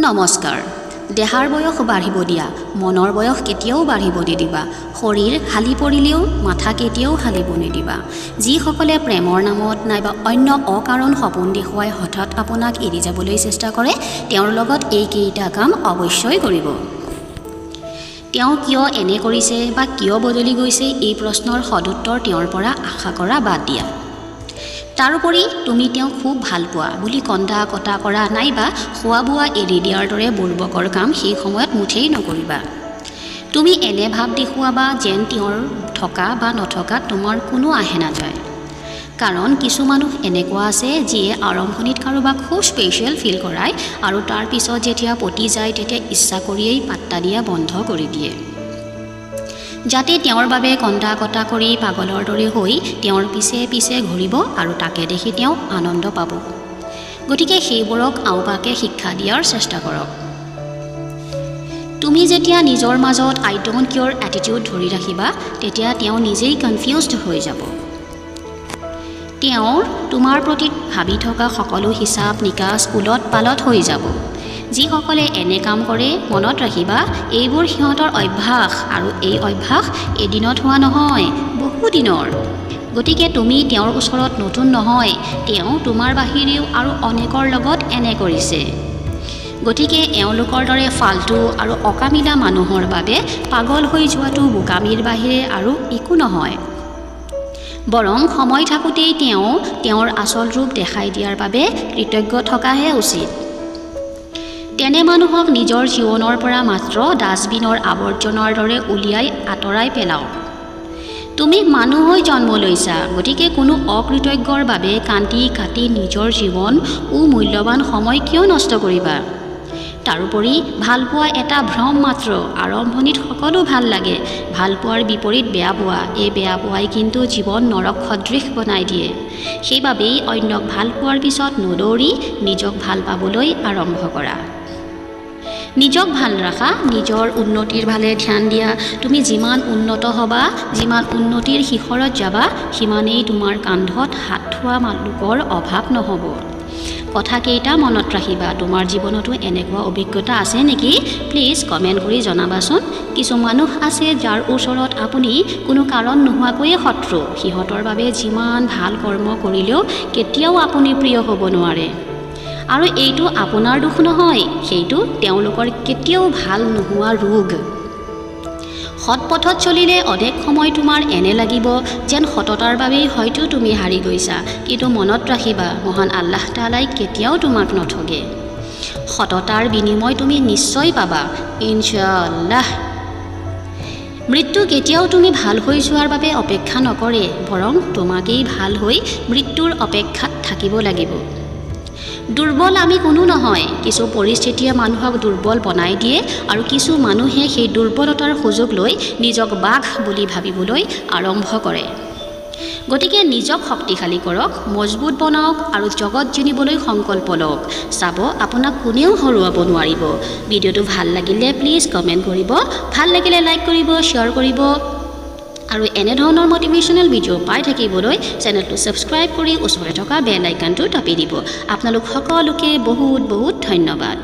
নমস্কাৰ। দেহাৰ বয়স বাঢ়িব দিয়া, মনৰ বয়স কেতিয়াও বাঢ়িব নিদিবা। শৰীৰ হালি পৰিলেও মাথা কেতিয়াও হালিব নিদিবা। যিসকলে প্ৰেমৰ নামত নাইবা অন্য অকাৰণ সপোন দেখুৱাই হঠাৎ আপোনাক এৰি যাবলৈ চেষ্টা কৰে, তেওঁৰ লগত এইকেইটা কাম অৱশ্যই কৰিব। তেওঁ কিয় এনে কৰিছে বা কিয় বদলি গৈছে, এই প্ৰশ্নৰ সদুত্তৰ তেওঁৰ পৰা আশা কৰা বাদ দিয়া। তাৰোপৰি তুমি তেওঁক খুব ভাল পোৱা বুলি কন্দা কটা কৰা নাইবা খোৱা বোৱা এৰি দিয়াৰ দৰে বুৰ্বকৰ কাম সেই সময়ত মুঠেই নকৰিবা। তুমি এনে ভাৱ দেখুৱাবা যেন তেওঁৰ থকা বা নথকাত তোমাৰ কোনো আহে নাযায়। কাৰণ কিছু মানুহ এনেকুৱা আছে যিয়ে আৰম্ভণিত কাৰোবাক খুব স্পেচিয়েল ফিল কৰায় আৰু তাৰ পিছত যেতিয়া পতি যায় তেতিয়া ইচ্ছা কৰিয়েই পাত্তা দিয়া বন্ধ কৰি দিয়ে, যাতে তেওঁৰ বাবে কন্দা কটা কৰি পাগলৰ দৰে হৈ তেওঁৰ পিছে পিছে ঘূৰিব আৰু তাকে দেখি তেওঁ আনন্দ পাব। গতিকে সেইবোৰক আওপাকে শিক্ষা দিয়াৰ চেষ্টা কৰক। তুমি যেতিয়া নিজৰ মাজত আই ডোণ্ট কেয়াৰ এটিটিউড ধৰি ৰাখিবা, তেতিয়া তেওঁ নিজেই কনফিউজড হৈ যাব। তেওঁৰ তোমাৰ প্ৰতি ভাবি থকা সকলো হিচাপ নিকাচ উলট পালট হৈ যাব। যিসকলে এনে কাম কৰে, মনত ৰাখিবা এইবোৰ সিহঁতৰ অভ্যাস, আৰু এই অভ্যাস এদিনত হোৱা নহয়, বহুদিনৰ। গতিকে তুমি তেওঁৰ ওচৰত নতুন নহয়, তেওঁ তোমাৰ বাহিৰেও আৰু অনেকৰ লগত এনে কৰিছে। গতিকে এওঁলোকৰ দৰে ফাল্টু আৰু অকামিলা মানুহৰ বাবে পাগল হৈ যোৱাটো বোকামিৰ বাহিৰে আৰু একো নহয়। বৰং সময় থাকোঁতেই তেওঁ তেওঁৰ আচল ৰূপ দেখাই দিয়াৰ বাবে কৃতজ্ঞ থকাহে উচিত। তেনে মানুহক নিজৰ জীৱনৰ পৰা মাত্ৰ ডাষ্টবিনৰ আৱৰ্জনাৰ দৰে উলিয়াই আঁতৰাই পেলাওক। তুমি মানুহ হৈ জন্ম লৈছা, গতিকে কোনো অকৃতজ্ঞৰ বাবে কান্দি কাটি নিজৰ জীৱন মূল্যৱান সময় কিয় নষ্ট কৰিবা? তাৰোপৰি ভালপোৱা এটা ভ্ৰম মাত্ৰ। আৰম্ভণিত সকলো ভাল লাগে, ভালপোৱাৰ বিপৰীত বেয়া পোৱা। এই বেয়া পোৱাই কিন্তু জীৱন নৰক সদৃশ বনাই দিয়ে। সেইবাবেই অন্যক ভাল পোৱাৰ পিছত নদৌৰি নিজক ভাল পাবলৈ আৰম্ভ কৰা। নিজক ভাল ৰাখা, নিজৰ উন্নতিৰ ফালে ধ্যান দিয়া। তুমি যিমান উন্নত হ'বা, যিমান উন্নতিৰ শিখৰত যাবা, সিমানেই তোমাৰ কান্ধত হাত থোৱা লোকৰ অভাৱ নহ'ব। কথাকেইটা মনত ৰাখিবা। তোমাৰ জীৱনতো এনেকুৱা অভিজ্ঞতা আছে নেকি? প্লিজ কমেণ্ট কৰি জনাবাচোন। কিছু মানুহ আছে যাৰ ওচৰত আপুনি কোনো কাৰণ নোহোৱাকৈয়ে শত্ৰু। সিহঁতৰ বাবে যিমান ভাল কৰ্ম কৰিলেও কেতিয়াও আপুনি প্ৰিয় হ'ব নোৱাৰে। আৰু এইটো আপোনাৰ দুখ নহয়, সেইটো তেওঁলোকৰ কেতিয়াও ভাল নোহোৱা ৰোগ। সৎ পথত চলিলে অনেক সময় তোমাৰ এনে লাগিব যেন সততাৰ বাবেই হয়তো তুমি হাৰি গৈছা, কিন্তু মনত ৰাখিবা মহান আল্লাহ তাআলাই কেতিয়াও তোমাক নঠগে। সততাৰ বিনিময় তুমি নিশ্চয় পাবা, ইনশাআল্লাহ। মৃত্যু কেতিয়াও তুমি ভাল হৈ যোৱাৰ বাবে অপেক্ষা নকৰে, বৰং তোমাকেই ভাল হৈ মৃত্যুৰ অপেক্ষাত থাকিব লাগিব। দুৰ্বল আমি কোনো নহয়। কিছু পৰিস্থিতিয়ে মানুহক দুৰ্বল বনাই দিয়ে, আৰু কিছু মানুহে সেই দুৰ্বলতাৰ সুযোগ লৈ নিজক বাঘ বুলি ভাবিবলৈ আৰম্ভ কৰে। গতিকে নিজক শক্তিশালী কৰক, মজবুত বনাওক আৰু জগত জিনিবলৈ সংকল্প লওক। চাব আপোনাক কোনেও হৰুৱাব নোৱাৰিব। ভিডিঅ'টো ভাল লাগিলে প্লিজ কমেণ্ট কৰিব, ভাল লাগিলে লাইক কৰিব, শ্বেয়াৰ কৰিব, আৰু এনেধৰণৰ মটিভেশ্যনেল ভিডিঅ' পাই থাকিবলৈ চেনেলটো ছাবস্ক্ৰাইব কৰি ওচৰতে থকা বেল আইকনটো টাপি দিব। আপোনালোক সকলোকে বহুত বহুত ধন্যবাদ।